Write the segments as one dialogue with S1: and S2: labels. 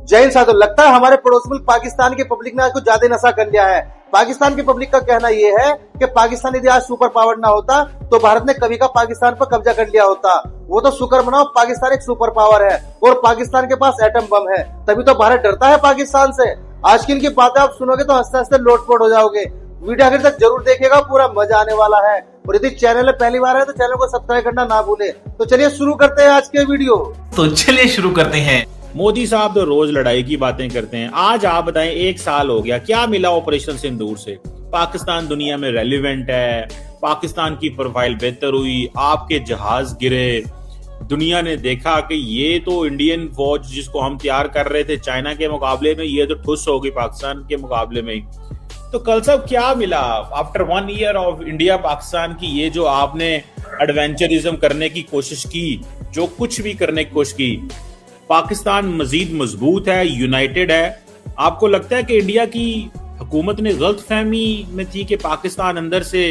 S1: जय हिंद साथियों। लगता है हमारे पड़ोसी मुल्क पाकिस्तान के पब्लिक ने आज कुछ ज्यादा नशा कर लिया है। पाकिस्तान की पब्लिक का कहना यह है कि पाकिस्तान यदि आज सुपर पावर ना होता तो भारत ने कभी का पाकिस्तान पर कब्जा कर लिया होता। वो तो शुक्र मनाओ पाकिस्तान एक सुपर पावर है और पाकिस्तान के पास एटम बम है, तभी तो भारत डरता है पाकिस्तान से। आज की इनकी बातें आप सुनोगे तो हंसते हंसते लोटपोट हो जाओगे। वीडियो आखिर तक जरूर देखिएगा, पूरा मजा आने वाला है। और यदि चैनल में पहली बार है तो चैनल को सब्सक्राइब करना ना भूले। तो चलिए शुरू करते हैं आज के वीडियो।
S2: मोदी साहब तो रोज लड़ाई की बातें करते हैं। आज आप बताएं, 1 साल हो गया, क्या मिला ऑपरेशन सिंदूर से? पाकिस्तान दुनिया में रेलिवेंट है, पाकिस्तान की प्रोफाइल बेहतर हुई, आपके जहाज गिरे, दुनिया ने देखा कि ये तो इंडियन फौज जिसको हम तैयार कर रहे थे चाइना के मुकाबले में, ये तो ठुस हो गई पाकिस्तान के मुकाबले में। तो कल साहब क्या मिला after 1 year of India Pakistan की? ये जो आपने एडवेंचरिज्म करने की कोशिश की, जो कुछ भी करने की कोशिश की, पाकिस्तान मजीद मजबूत है, यूनाइटेड है। आपको लगता है कि इंडिया की हुकूमत ने गलतफहमी में थी कि पाकिस्तान अंदर से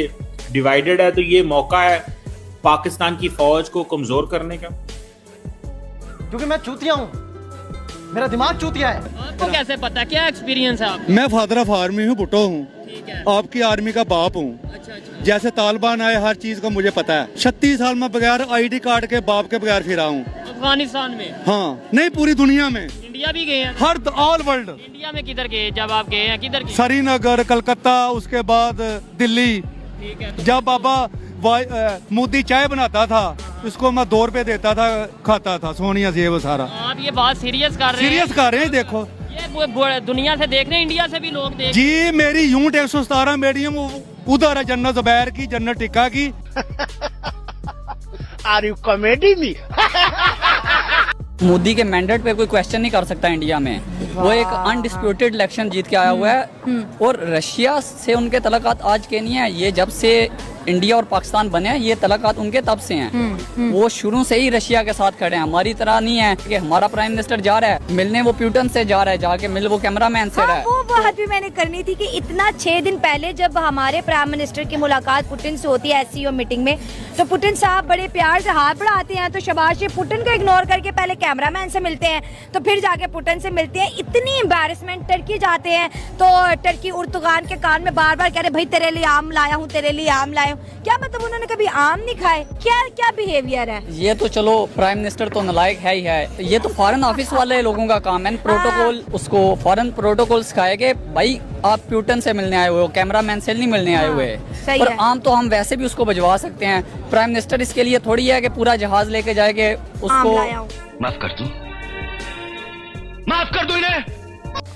S2: डिवाइडेड है, तो ये मौका है पाकिस्तान की फौज को कमजोर करने का?
S3: क्योंकि मैं चूतिया हूँ, मेरा दिमाग चूतिया है।
S4: आपको कैसे पता, क्या एक्सपीरियंस है आपका?
S5: मैं फादर ऑफ आर्मी हूँ, भुट्टो हूँ, आपकी आर्मी का बाप हूँ।
S4: अच्छा।
S5: जैसे तालिबान आए, हर चीज का मुझे पता है। 36 साल में बगैर आईडी कार्ड के बाप के बगैर फिरा हूँ।
S4: अफगानिस्तान में?
S5: हाँ, नहीं पूरी दुनिया में।
S4: इंडिया भी गए हैं?
S5: हर ऑल वर्ल्ड।
S4: इंडिया में किधर गए जब आप गए हैं? किधर गए?
S5: श्रीनगर, कलकत्ता, उसके बाद दिल्ली।
S4: ठीक है।
S5: जब बाबा मोदी चाय बनाता था, उसको मैं 2 रुपए देता था, खाता था सोनिया से। वो सारा
S4: आप ये बात सीरियस कर रहे हैं?
S5: सीरियस कर रहे हैं। देखो
S4: ये दुनिया से देख रहे हैं, इंडिया से भी लोग देख
S5: जी। मेरी यूनिट 117 मीडियम उधर है, जन्नत जुबैर की, जन्नत टिक्का की।
S3: Are you comedy me?
S6: Modi के मैंडेट पे कोई क्वेश्चन नहीं कर सकता इंडिया में। वो एक अनडिस्प्यूटेड इलेक्शन जीत के आया हुआ है। और रशिया से उनके तलकात आज के नहीं है, ये जब से इंडिया और पाकिस्तान बने हैं, ये तलकात उनके तब से हैं। वो शुरू से ही रशिया के साथ खड़े हैं। हमारी तरह नहीं है कि हमारा प्राइम मिनिस्टर जा रहा है मिलने, वो प्यूटन से जा रहा है, जाके मिल वो कैमरामैन से रहा है।
S7: वो बात भी मैंने करनी थी कि इतना 6 दिन पहले जब हमारे प्राइम मिनिस्टर की मुलाकात पुतिन से होती है एससीओ मीटिंग में, तो पुतिन साहब बड़े प्यार से हाथ बढ़ाते हैं, तो शाबाश, पुतिन को इग्नोर करके पहले कैमरामैन से मिलते हैं, तो फिर जाके पुतिन से मिलते हैं। इतनी एम्बैरेसमेंट। टर्की जाते हैं तो टर्की उर्दुगान के कान में बार बार कह रहे भाई तेरे लिए आम लाया हूँ, तेरे लिए आम लाया हूँ। क्या मतलब उन्होंने कभी आम नहीं खाए? क्या बिहेवियर है
S6: ये? तो चलो प्राइम मिनिस्टर तो नालायक है ही है। ये तो फॉरेन ऑफिस वाले लोगों का काम है, प्रोटोकॉल, उसको फॉरेन प्रोटोकॉल सिखाए कि भाई आप प्यूटन से मिलने आए हुए हो, कैमरामैन से नहीं मिलने आए हुए। पर आम तो हम वैसे भी उसको भिजवा सकते हैं। प्राइम मिनिस्टर इसके लिए थोड़ी है कि पूरा जहाज लेके जाएंगे उसको।
S8: माफ कर दो इन्हें।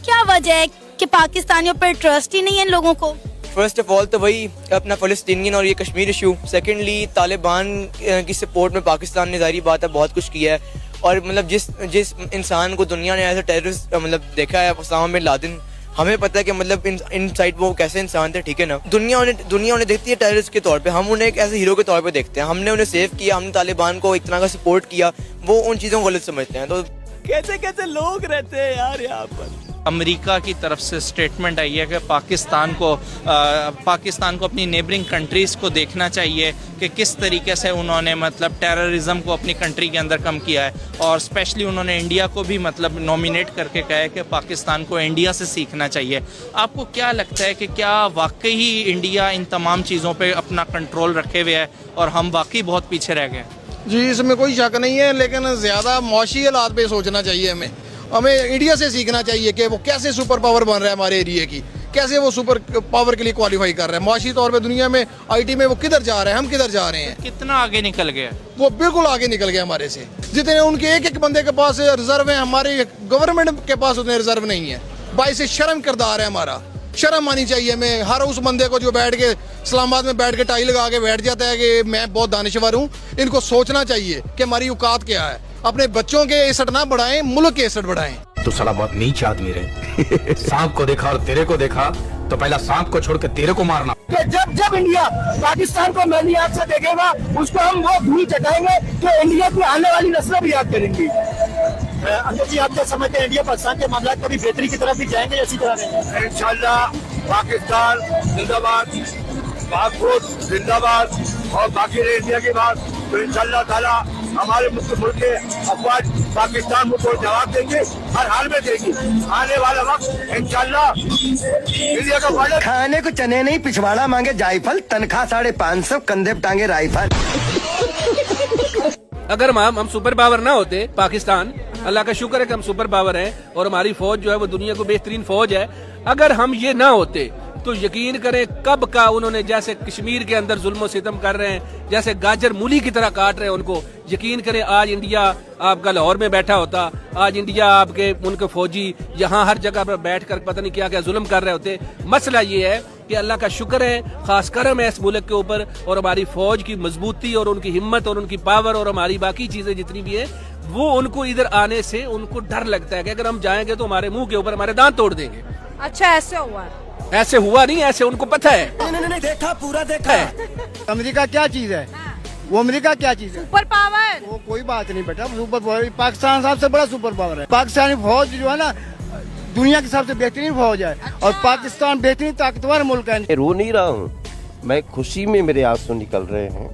S7: क्या वजह है कि पाकिस्तानियों पर ट्रस्ट ही नहीं है इन लोगों को?
S9: फर्स्ट ऑफ ऑल तो वही अपना फ़लस्तीनियन और ये कश्मीर इशू। सेकेंडली तालिबान की सपोर्ट में पाकिस्तान ने, ज़ाहिर बात है, बहुत कुछ किया है। और मतलब जिस इंसान को दुनिया ने एज ए टेररिस्ट मतलब देखा है, उसामा बिन लादेन, हमें पता है कि मतलब इन साइड वो कैसे इंसान थे, ठीक है ना। दुनिया उन्हें देखती है टेररिस्ट के तौर पे, हम उन्हें एक ऐसे हीरो के तौर पे देखते हैं। हमने उन्हें सेव किया, हमने तालिबान को एक तरह का सपोर्ट किया, वो उन चीज़ों को गलत समझते हैं। तो
S10: कैसे लोग रहते हैं यार यहाँ पर। अमेरिका की तरफ से स्टेटमेंट आई है कि पाकिस्तान को अपनी नेबरिंग कंट्रीज़ को देखना चाहिए कि किस तरीके से उन्होंने मतलब टेररिज्म को अपनी कंट्री के अंदर कम किया है। और स्पेशली उन्होंने इंडिया को भी मतलब नॉमिनेट करके कहा है कि पाकिस्तान को इंडिया से सीखना चाहिए। आपको क्या लगता है कि क्या वाकई ही इंडिया इन तमाम चीज़ों पर अपना कंट्रोल रखे हुए है और हम वाकई बहुत पीछे रह गए?
S11: जी, इसमें कोई शक नहीं है, लेकिन ज़्यादा मौशी हालात पे सोचना चाहिए। हमें इंडिया से सीखना चाहिए कि वो कैसे सुपर पावर बन रहा है हमारे एरिया की, कैसे वो सुपर पावर के लिए क्वालिफाई कर रहा है। मौशी तौर पे दुनिया में आईटी में वो किधर जा रहे हैं, हम किधर जा रहे हैं?
S10: कितना आगे निकल गया?
S11: वो बिल्कुल आगे निकल गया हमारे से। जितने उनके एक बंदे के पास रिजर्व है, हमारे गवर्नमेंट के पास उतने रिजर्व नहीं है। बाईस शर्म किरदार है हमारा। शर्म आनी चाहिए हमें। हर उस बंदे को जो बैठ के इस्लामाबाद में बैठ के टाई लगा के बैठ जाता है कि मैं बहुत दानिश्वर हूँ, इनको सोचना चाहिए कि हमारी औकात क्या है। अपने बच्चों के एसेट ना बढ़ाएं, मुल्क के एसेट बढ़ाएं।
S8: तो साला बहुत नीच आदमी रहे। सांप को देखा और तेरे को देखा तो पहला सांप को छोड़ के तेरे को मारना।
S3: जब इंडिया पाकिस्तान को मैली आंख से देखेगा, उसको हम वो धूल चटाएंगे कि इंडिया की आने वाली नस्लें भी याद करेंगी। अंकल जी, आप क्या समझते हैं, इंडिया पाकिस्तान के मामला कभी बेहतरी की तरफ भी जाएंगे, इसी तरह?
S11: इंशाल्लाह पाकिस्तान जिंदाबाद, पाक जिंदाबाद। और बाकी इंडिया की बात तो इंशाल्लाह ताला
S3: हमारे मुल्क के अफवाज पाकिस्तान को जवाब देंगे, हर हाल में देंगे। आने वाला वक्त इंशाल्लाह इंडिया का बॉर्डर
S12: खाने को चने नहीं पिछवाड़ा मांगे जायफल, तनख्वाह 550, कंधे पे टांगे राइफल।
S13: अगर हम सुपर पावर ना होते पाकिस्तान, अल्लाह का शुक्र है कि हम सुपर पावर हैं और हमारी फौज जो है वो दुनिया को बेहतरीन फौज है। अगर हम ये ना होते तो यकीन करें कब का उन्होंने जैसे कश्मीर के अंदर जुल्म सितम कर रहे हैं, जैसे गाजर मूली की तरह काट रहे हैं उनको, यकीन करें आज इंडिया आपका लाहौर में बैठा होता, आज इंडिया आपके उनके फौजी यहाँ हर जगह पर बैठ कर पता नहीं क्या क्या जुल्म कर रहे होते। मसला ये है कि अल्लाह का शुक्र है, खास करम है इस मुल्क के ऊपर और हमारी फौज की मजबूती और उनकी हिम्मत और उनकी पावर और हमारी बाकी चीजें जितनी भी है, वो उनको इधर आने से उनको डर लगता है कि अगर हम जाएंगे तो हमारे मुंह के ऊपर हमारे दांत तोड़ देंगे।
S7: अच्छा, ऐसे हुआ?
S13: ऐसे हुआ नहीं, ऐसे उनको पता है।
S12: नहीं देखा, पूरा देखा है।
S3: अमेरिका क्या चीज है? वो अमेरिका क्या चीज है?
S7: Super power.
S3: वो कोई बात नहीं बेटा, सुपर पावर पाकिस्तान सबसे बड़ा सुपर पावर है। पाकिस्तानी फौज जो है ना दुनिया की सबसे बेहतरीन फौज है। और पाकिस्तान बेहतरीन ताकतवर मुल्क है।
S12: रो नहीं रहा हूँ मैं, खुशी में मेरे आंसू निकल रहे हैं।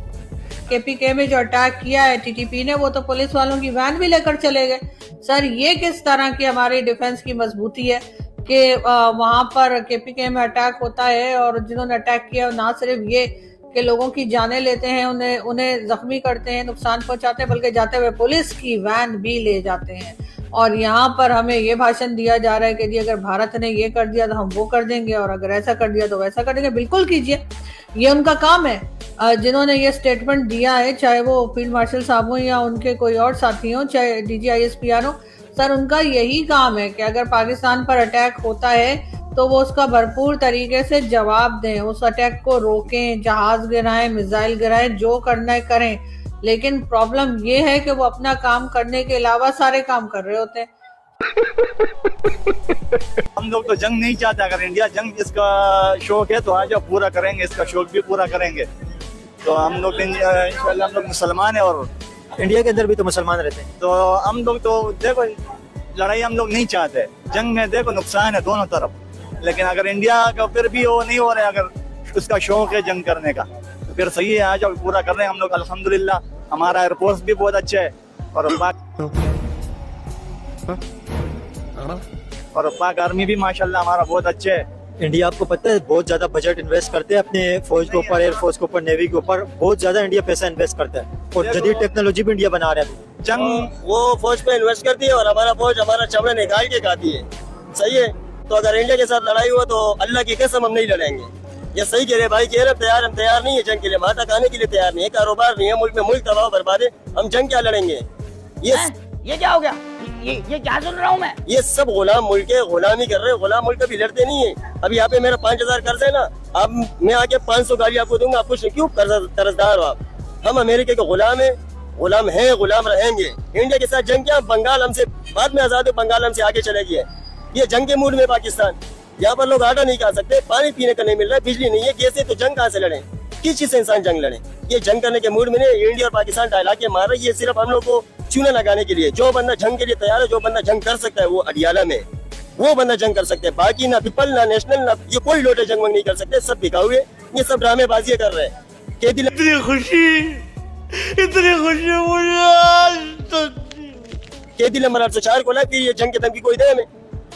S14: KPK में जो अटैक किया है TTP ने, वो तो पुलिस वालों की वैन भी लेकर चले गए। सर ये किस तरह की हमारी डिफेंस की मजबूती है कि वहां पर KPK में अटैक होता है और जिन्होंने अटैक किया ना सिर्फ ये कि लोगों की जानें लेते हैं, उन्हें जख्मी करते हैं, नुकसान पहुंचाते हैं, बल्कि जाते हुए पुलिस की वैन भी ले जाते हैं। और यहाँ पर हमें ये भाषण दिया जा रहा है कि जी अगर भारत ने ये कर दिया तो हम वो कर देंगे और अगर ऐसा कर दिया तो वैसा कर देंगे। बिल्कुल कीजिए, ये उनका काम है। जिन्होंने ये स्टेटमेंट दिया है, चाहे वो फील्ड मार्शल साहब हो या उनके कोई और साथी हो, चाहे DG ISPR हो, सर उनका यही काम है कि अगर पाकिस्तान पर अटैक होता है तो वो उसका भरपूर तरीके से जवाब दें, उस अटैक को रोकें, जहाज गिराएं, मिसाइल गिराएं, जो करना है करें। लेकिन प्रॉब्लम ये है कि वो अपना काम करने के अलावा सारे काम कर रहे होते हैं।
S3: हम लोग तो जंग नहीं चाहते। अगर इंडिया जंग इसका शौक है तो आज पूरा करेंगे, इसका शौक भी पूरा करेंगे। तो हम लोग इंशाल्लाह हम लोग मुसलमान है और
S12: इंडिया के अंदर भी तो मुसलमान रहते हैं।
S3: तो हम लोग तो देखो लड़ाई हम लोग नहीं चाहते। जंग में देखो नुकसान है दोनों तरफ, लेकिन अगर इंडिया का फिर भी वो नहीं हो रहा है, अगर उसका शौक है जंग करने का तो फिर सही है, आज पूरा कर रहे हैं हम लोग अल्हम्दुलिल्लाह। हमारा एयरफोर्स भी बहुत अच्छा है और पाक आर्मी भी माशाल्लाह हमारा बहुत अच्छा है।
S12: इंडिया आपको पता है बहुत ज्यादा बजट इन्वेस्ट करते हैं अपने फौज के ऊपर, एयरफोर्स के ऊपर, नेवी के ऊपर, बहुत ज्यादा इंडिया पैसा इन्वेस्ट करता है और जदीद टेक्नोलॉजी भी इंडिया बना रहा है।
S3: जंग
S12: वो फौज पे इन्वेस्ट करती है और हमारा फौज हमारा चमड़ा निकाल के खाती है। सही है, तो अगर इंडिया के साथ लड़ाई हुआ तो अल्लाह की कसम हम नहीं लड़ेंगे। ये सही कह रहे भाई, कह रहे तैयार, हम तैयार नहीं है जंग के लिए, वहाँ तक आने के लिए तैयार नहीं है, कारोबार नहीं है, मुल्क में मुल्क तबाह बर्बाद है, हम जंग क्या लड़ेंगे?
S14: ये क्या हो गया? ये क्या सुन रहा हूँ मैं?
S12: ये सब गुलाम मुल्क है, गुलामी कर रहे हैं। गुलाम मुल्क कभी लड़ते नहीं है। अभी यहाँ पे मेरा 5000 कर्ज है ना, अब मैं आके 500 गाड़ी आपको दूंगा, आप कुछ क्यों कर्जदार हो आप? हम अमेरिका के गुलाम है, गुलाम है, गुलाम रहेंगे। इंडिया के साथ जंग क्या? बंगाल हमसे बाद में आजाद है, बंगाल हमसे आगे चलेगी है। ये जंग के मूड में पाकिस्तान, यहाँ पर लोग आटा नहीं खा सकते, पानी पीने का नहीं मिल रहा है, बिजली नहीं है, गैस है, तो जंग कहाँ से लड़े? किस चीज से इंसान जंग लड़े? ये जंग करने के मूड में नहीं। इंडिया और पाकिस्तान टहला के मार रहे, ये सिर्फ हम लोग को चूना लगाने के लिए। जो बंदा जंग के लिए तैयार है, जो बंदा जंग कर सकता है, वो अडियाला में वो बंदा जंग कर सकते हैं। बाकी ना पीपल, ना नेशनल, ना ये कोई लोटे जंग नहीं कर सकते। सब बिका हुए, ये सब ड्रामेबाजी कर रहे हैं। इतनी खुशी के दिल नंबर 804 को लग गई ये जंग के धमकी कोई दे हमें।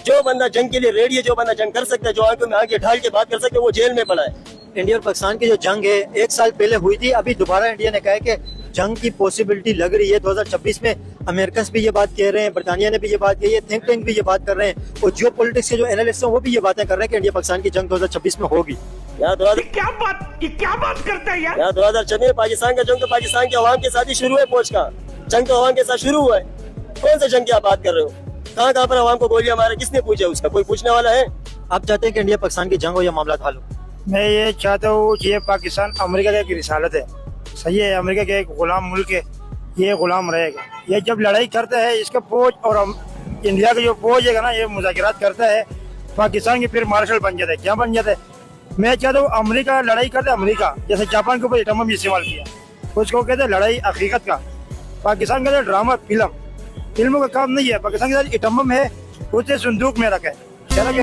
S12: जो बंदा जंग के लिए रेडी है, जो बंदा जंग कर सकता है, जो आंखों में आंखें ढाल के बात कर सकते है, वो जेल में पड़ा है। इंडिया और पाकिस्तान की जो जंग है 1 साल पहले हुई थी, अभी दोबारा इंडिया ने कहा है कि जंग की पॉसिबिलिटी लग रही है 2026 में। अमेरिकन भी ये बात कह रहे हैं, बरतानिया ने भी ये बात कही है, थिंक टैंक भी ये बात कर रहे हैं और जियो पॉलिटिक्स के जो एनालिस्ट हैं वो भी ये बातें कर रहे हैं कि इंडिया पाकिस्तान की जंग 2026 में होगी। क्या बात करता है यार? 2026 पाकिस्तान का जंग तो पाकिस्तान के अवाम के साथ ही शुरू है। फौज का जंग तो अवाम के साथ शुरू हुआ है। कौन सा जंग की आप बात कर रहे हो? कहाँ पर अवाम को गोलियां मारे? किसने पूछा? उसका कोई पूछने वाला है? आप चाहते हैं कि इंडिया पाकिस्तान की जंग हो या मामला हल हो?
S3: मैं ये चाहता हूँ कि ये पाकिस्तान अमेरिका की एक रिसालत है। सही है, अमेरिका के एक गुलाम मुल्क है, ये गुलाम रहेगा। ये जब लड़ाई करता है, इसका फौज और इंडिया का जो फौज है ना, ये मुज़ाकरात करता है, पाकिस्तान की फिर मार्शल बन जाता है। क्या बन जाता है? मैं चाहता हूँ अमेरिका लड़ाई करता है, अमेरिका जैसे जापान के ऊपर एटम इस्तेमाल किया, उसको कहते हैं लड़ाई हकीकत का। पाकिस्तान का ड्रामा फिल्मों का काम नहीं है। पाकिस्तान के साथ एटम है, उसे संदूक में रखे।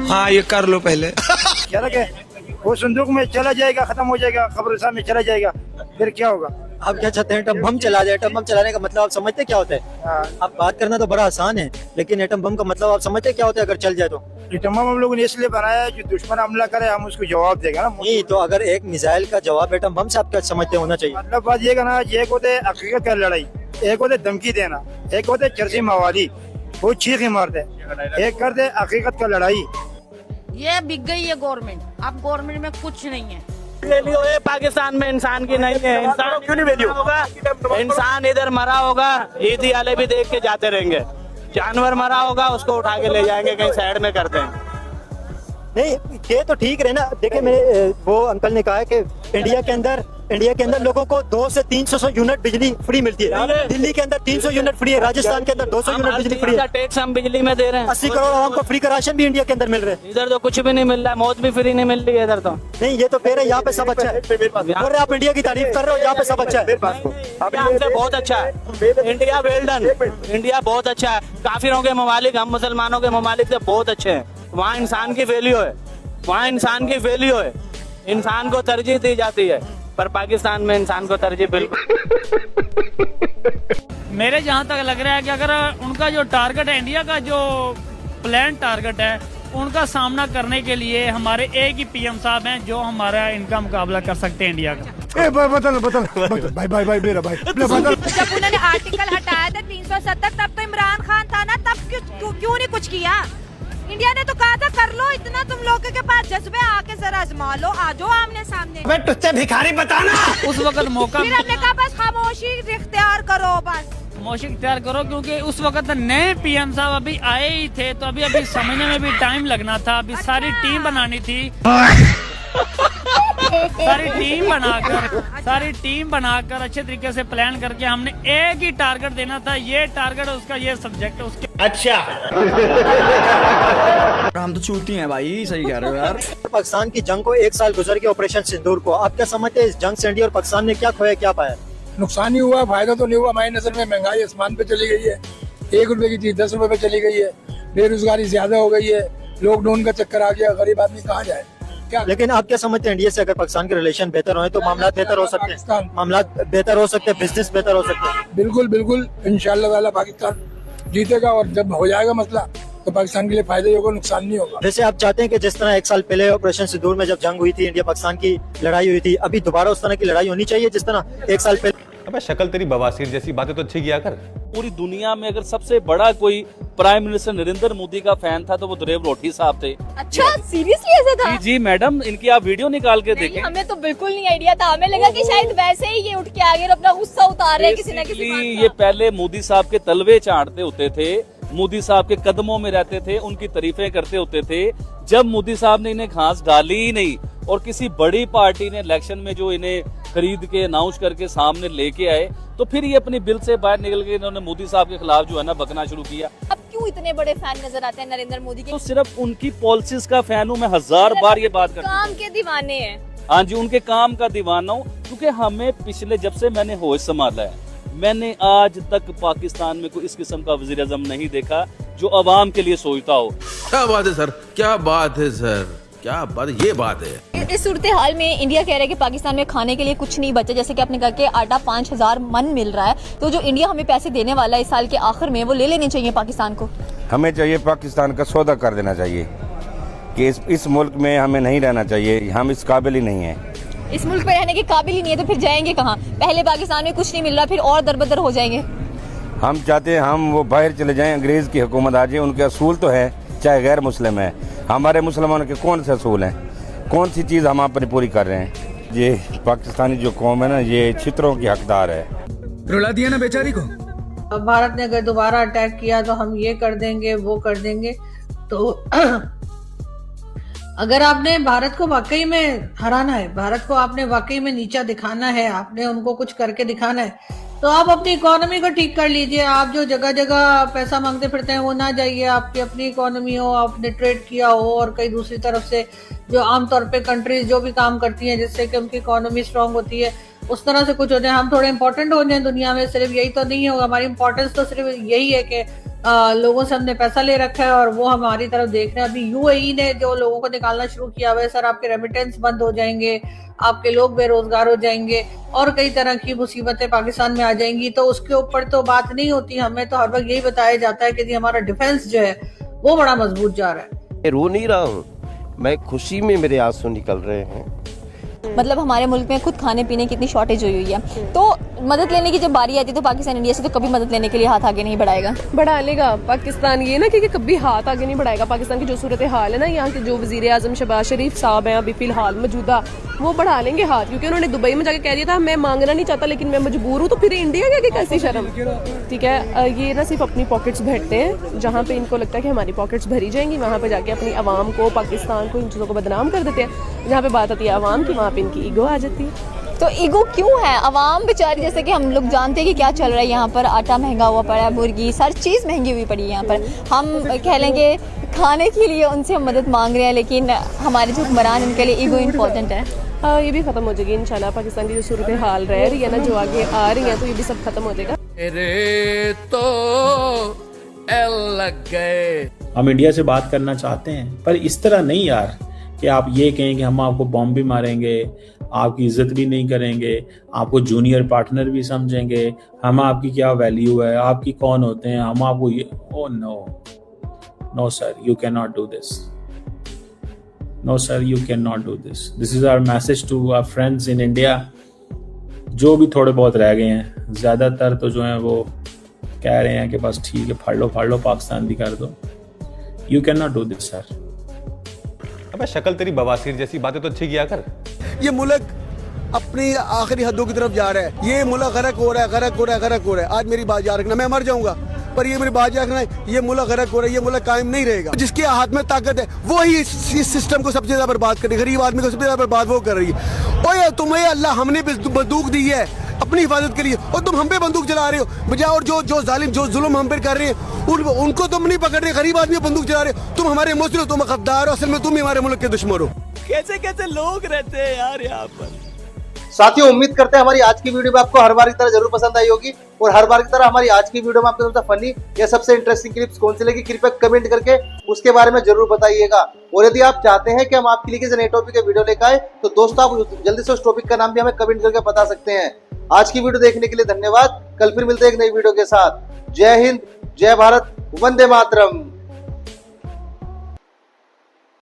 S13: हाँ, ये कर लो पहले।
S3: क्या रखे? वो संदूक में चला जाएगा, खत्म हो जाएगा, कब्रिस्तान में चला जाएगा, फिर क्या होगा? आप क्या चाहते हैं एटम बम चला जाए? एटम बम चलाने का मतलब आप समझते क्या होता है? आप बात करना तो बड़ा आसान है, लेकिन एटम बम का मतलब आप समझते क्या होता है अगर चल जाए तो?
S15: एटम बम हम लोगों ने इसलिए बनाया है जो दुश्मन हमला करे हम उसको जवाब देगा ना।
S3: नहीं तो अगर एक मिसाइल का जवाब एटम बम से आप क्या समझते होना चाहिए?
S15: मतलब बात ये ना, एक होते हकीकत का लड़ाई, एक होते धमकी देना, एक होते चर्ची मवाली, वो चीख मारते, एक करते हकीकत का लड़ाई।
S16: ये बिक गई है गवर्नमेंट, अब गवर्नमेंट में कुछ नहीं है।
S17: वैल्यू है पाकिस्तान में इंसान की नहीं है। इंसान क्यों नहीं वैल्यू होगा? इंसान इधर मरा होगा, ईदी वाले भी देख के जाते रहेंगे। जानवर मरा होगा उसको उठा के ले जाएंगे कहीं साइड में करते हैं।
S3: नहीं ये तो ठीक रहे ना। देखिए मेरे वो अंकल ने कहा है कि इंडिया के अंदर लोगों को 200 से 300 यूनिट बिजली फ्री मिलती है। दिल्ली के अंदर 300 यूनिट फ्री है, राजस्थान के अंदर 200 यूनिट बिजली फ्री है।
S17: टैक्स हम बिजली में दे रहे हैं।
S3: 80 करोड़ आवाम को फ्री का राशन भी इंडिया के अंदर मिल रहे हैं।
S17: इधर तो कुछ भी नहीं मिल रहा है, मौत भी फ्री नहीं मिल रही है इधर तो।
S3: नहीं ये तो फिर है, यहाँ पे सब अच्छा है। बोल रहे आप इंडिया की तारीफ कर रहे हो, यहाँ पे सब अच्छा है।
S17: बहुत अच्छा है इंडिया, वेल डन इंडिया, बहुत अच्छा है। काफिरों के ममालिक, हम मुसलमानों के ममालिक से बहुत अच्छे हैं। वहाँ इंसान की वैल्यू है, वहाँ इंसान की वैल्यू है, इंसान को तरजीह दी जाती है। पर पाकिस्तान में इंसान को तरजीह बिल्कुल।
S4: मेरे जहाँ तक लग रहा है कि अगर उनका जो टारगेट है, इंडिया का जो प्लान टारगेट है, उनका सामना करने के लिए हमारे एक ही पीएम साहब हैं जो हमारा इनका मुकाबला कर सकते हैं इंडिया का।
S15: बदल भाई मेरा भाई बदल।
S7: जब उन्होंने आर्टिकल हटाया था 370, तब तो इमरान खान था ना, तब क्यों नहीं कुछ किया? इंडिया ने तो कहा था कर लो, इतना तुम लोगों के पास जज्बे, आके जरा आजमा लो, आ जाओ आमने सामने।
S17: तुझसे भिखारी बताना।
S4: उस वक्त मौका
S7: फिर हमने कहा बस खामोशी इख्तियार करो, बस
S4: खामोशी इख्तियार करो, क्योंकि उस वक्त नए पीएम साहब अभी आए ही थे, तो अभी समझने में भी टाइम लगना था। अभी सारी टीम बनानी थी, सारी टीम बनाकर अच्छे तरीके से प्लान करके हमने एक ही टारगेट देना था। ये टारगेट उसका, ये सब्जेक्ट उसके।
S17: अच्छा
S6: हम तो चूती हैं भाई, सही कह रहे हो यार।
S3: पाकिस्तान की जंग को 1 साल गुजर गया, ऑपरेशन सिंदूर को। आप क्या समझते हैं इस जंग से इंडिया और पाकिस्तान ने क्या खोया क्या पाया?
S11: नुकसान ही हुआ, फायदा तो नहीं हुआ। हमारी नजर में महंगाई आसमान पे चली गई है, 1 रुपए की चीज 10 रुपए पे चली गई है, बेरोजगारी ज्यादा हो गई है, लॉकडाउन का चक्कर आ गया, गरीब आदमी कहाँ जाए क्या?
S3: लेकिन आप क्या समझते हैं इंडिया से अगर पाकिस्तान के रिलेशन बेहतर हो तो मामला बेहतर हो सकते हैं, मामला बेहतर हो सकते हैं, बिजनेस बेहतर हो सकते हैं?
S11: बिल्कुल इंशाल्लाह ताला पाकिस्तान जीतेगा, और जब हो जाएगा मसला तो पाकिस्तान के लिए फायदा ही होगा, नुकसान नहीं होगा।
S3: जैसे आप चाहते हैं कि जिस तरह 1 साल पहले ऑपरेशन सिंदूर में जब जंग हुई थी, इंडिया पाकिस्तान की लड़ाई हुई थी, अभी दोबारा उस तरह की लड़ाई होनी चाहिए जिस तरह 1 साल पहले?
S18: अबे शक्ल तेरी बवासीर जैसी, बातें तो अच्छी किया कर।
S19: पूरी दुनिया में अगर सबसे बड़ा कोई प्राइम मिनिस्टर नरेंद्र मोदी का फैन था तो वो दुरेव रोठी साहब थे।
S20: अच्छा सीरियसली ऐसा था?
S19: जी मैडम, इनकी आप वीडियो निकाल के देखें।
S20: हमें तो बिल्कुल नहीं आइडिया था, हमें लगा कि शायद वैसे ही ये उठ के आ गए और अपना गुस्सा उतार रहे हैं किसी न किसी बात का।
S19: ये पहले मोदी साहब के तलवे चाटते होते थे, मोदी साहब के कदमों में रहते थे, उनकी तारीफें करते होते थे। जब मोदी साहब ने इन्हें घास डाली ही नहीं और किसी बड़ी पार्टी ने इलेक्शन में जो इन्हें खरीद के अनाउंस करके सामने लेके आए, तो फिर ये अपनी बिल से बाहर निकल के इन्होंने मोदी साहब के खिलाफ जो है ना बकना शुरू किया।
S20: अब क्यों इतने बड़े फैन नजर आते हैं नरेंद्र मोदी के?
S19: तो सिर्फ उनकी पॉलिसीज का फैन हूँ मैं, 1000 बार ये बात करता हूँ।
S20: काम के दीवाने हैं।
S19: हाँ जी, उनके काम का दीवाना हूँ, क्योंकि हमें पिछले जब से मैंने होश संभाला है, मैंने आज तक पाकिस्तान में कोई इस किस्म का वजीर आज़म नहीं देखा जो अवाम के लिए सोचता हो।
S21: क्या बात है सर, क्या बात है सर, क्या बात, ये बात है।
S20: इस सूरत हाल में इंडिया कह रहा है कि पाकिस्तान में खाने के लिए कुछ नहीं बचा, जैसे कि आपने कहा कि आटा 5000 मन मिल रहा है, तो जो इंडिया हमें पैसे देने वाला है इस साल के आखिर में, वो ले लेने चाहिए पाकिस्तान को।
S22: हमें चाहिए पाकिस्तान का सौदा कर देना चाहिए कि इस मुल्क में हमें नहीं रहना चाहिए, हम इस काबिल ही नहीं है।
S20: इस मुल्क में रहने के काबिल ही नहीं है तो फिर जाएंगे कहाँ? पहले पाकिस्तान में कुछ नहीं मिल रहा, फिर और दरबदर हो जाएंगे।
S22: हम चाहते हैं हम वो बाहर चले जाएं, अंग्रेज की हुकूमत आ जाए, उनके असूल तो है चाहे गैर मुस्लिम है, हमारे मुसलमानों के कौन से असूल हैं, कौन सी चीज़ हम अपनी पूरी कर रहे हैं? ये पाकिस्तानी जो कौम है ना, ये छितरों की हकदार है।
S5: रुला दिया ना बेचारी को।
S14: अब भारत ने अगर दोबारा अटैक किया तो हम ये कर देंगे वो कर देंगे, तो अगर आपने भारत को वाकई में हराना है, भारत को आपने वाकई में नीचा दिखाना है, आपने उनको कुछ करके दिखाना है, तो आप अपनी इकोनॉमी को ठीक कर लीजिए। आप जो जगह जगह पैसा मांगते फिरते हैं वो ना जाइए, आपकी अपनी इकोनॉमी हो, आपने ट्रेड किया हो, और कई दूसरी तरफ से जो आमतौर पे कंट्रीज जो भी काम करती हैं जिससे कि उनकी इकोनॉमी स्ट्रांग होती है, उस तरह से कुछ हो जाए, हम थोड़े इंपॉर्टेंट हो जाए दुनिया में। सिर्फ यही तो नहीं होगा, हमारी इंपॉर्टेंस तो सिर्फ यही है कि लोगों से हमने पैसा ले रखा है और वो हमारी तरफ देख रहे हैं। अभी यूएई ने जो लोगों को निकालना शुरू किया हुआ है, सर आपके रेमिटेंस बंद हो जाएंगे, आपके लोग बेरोजगार हो जाएंगे और कई तरह की मुसीबतें पाकिस्तान में आ जाएंगी। तो उसके ऊपर तो बात नहीं होती, हमें तो हर वक्त यही बताया जाता है कि जी हमारा डिफेंस जो है वो बड़ा मजबूत जा रहा है।
S12: मैं रो नहीं रहा हूँ, मैं खुशी में मेरे आंसू निकल रहे हैं।
S20: मतलब हमारे मुल्क में खुद खाने पीने की इतनी शॉर्टेज हुई है, तो मदद लेने की जब बारी आती है तो पाकिस्तान इंडिया से तो कभी मदद लेने के लिए हाथ आगे नहीं बढ़ाएगा।
S1: बढ़ा लेगा पाकिस्तान, ये ना कि कभी हाथ आगे नहीं बढ़ाएगा। पाकिस्तान की जो सूरत हाल है ना, यहाँ के जो वजीर आजम शहबाज शरीफ साहब हैं अभी फिलहाल मौजूदा, वो बढ़ा लेंगे हाथ, क्योंकि उन्होंने दुबई में जाके कह दिया था मैं मांगना नहीं चाहता लेकिन मैं मजबूर हूँ। तो फिर इंडिया क्या कैसी शर्म, ठीक है। ये ना सिर्फ अपनी पॉकेट्स भरते हैं, जहाँ पे इनको लगता है कि हमारी पॉकेट्स भरी जाएंगी वहाँ पे जाके अपनी आवाम को, पाकिस्तान को, इन चीज़ों को बदनाम कर देते हैं। जहाँ पे बात आती है आवाम की, वहाँ पे इनकी ईगो आ जाती है।
S20: तो ईगो क्यों है? आवाम बेचारी, जैसे कि हम लोग जानते हैं कि क्या चल रहा है यहाँ पर, आटा महंगा हुआ पड़ा है, मुर्गी, हर चीज़ महंगी हुई पड़ी है यहाँ पर। हम कह लेंगे खाने के लिए उनसे हम मदद मांग रहे हैं, लेकिन हमारे जो हुक्मरान उनके लिए ईगो इम्पोर्टेंट है।
S1: हाँ, ये भी खत्म हो जाएगी इंशाल्लाह। पाकिस्तान की जो सूरत हाल रह रही है ना, जो आगे आ रही है, तो ये भी सब खत्म हो जाएगा।
S2: लग गए। हम इंडिया से बात करना चाहते हैं, पर इस तरह नहीं यार कि आप ये कहें कि हम आपको बॉम्ब भी मारेंगे, आपकी इज्जत भी नहीं करेंगे, आपको जूनियर पार्टनर भी समझेंगे, हम आपकी क्या वैल्यू है, आपकी कौन होते हैं, हम आपको ये। Oh no sir, you can not do this. No sir, you can not do this. This is our message to our friends in India. जो भी थोड़े बहुत रह गए हैं, ज्यादातर तो जो है वो कह रहे हैं कि बस ठीक है, फाड़ लो पाकिस्तान भी कर दो। You can not do this sir.
S18: अबे शक्ल तेरी बवासीर जैसी, बातें तो अच्छी किया कर।
S23: ये मुल्क अपनी आखिरी हदों की तरफ जा रहा है, ये मुल्क गरक हो रहा है। आज मेरी बात याद रखना, मैं मर जाऊंगा पर ये मेरी बात याद रखना है, ये मुल्क गरक हो रहा है, ये मुल्क कायम नहीं रहेगा। जिसके हाथ में ताकत है वो ही इस सिस्टम को सबसे ज्यादा बर्बाद करे, गरीब आदमी को सबसे ज्यादा बर्बाद वो कर रही है। ओए तुम्हें अल्लाह हमने बंदूक दी है अपनी हिफाजत के लिए, और तुम हम पे बंदूक चला रहे हो बजाय, और जो जालिम जो जुल्म हम पे कर रहे हैं उनको तुम नहीं पकड़ रहे, गरीब आदमी बंदूक चला रहे हो। तुम हमारे मुस्लिम हो, तुम गद्दार हो, असल में तुम ही हमारे मुल्क के दुश्मन हो।
S17: कैसे कैसे लोग रहते हैं यार यहाँ पर।
S24: साथियों, उम्मीद करते हैं हमारी आज की वीडियो में आपको हर बार की तरह जरूर पसंद आई होगी, और हर बार की तरह हमारी आज की वीडियो में आपको सबसे फनी या सबसे इंटरेस्टिंग क्लिप्स कौन सी लगी कृपया कमेंट करके उसके बारे में जरूर बताइएगा। और यदि आप चाहते हैं कि हम आपके लिए किसी नए टॉपिक के वीडियो लेकर आए तो दोस्तों आप जल्दी से उस टॉपिक का नाम भी हमें कमेंट करके बता सकते हैं। आज की वीडियो देखने के लिए धन्यवाद। कल फिर मिलते हैं एक नई वीडियो के साथ। जय हिंद, जय भारत, वंदे मातरम।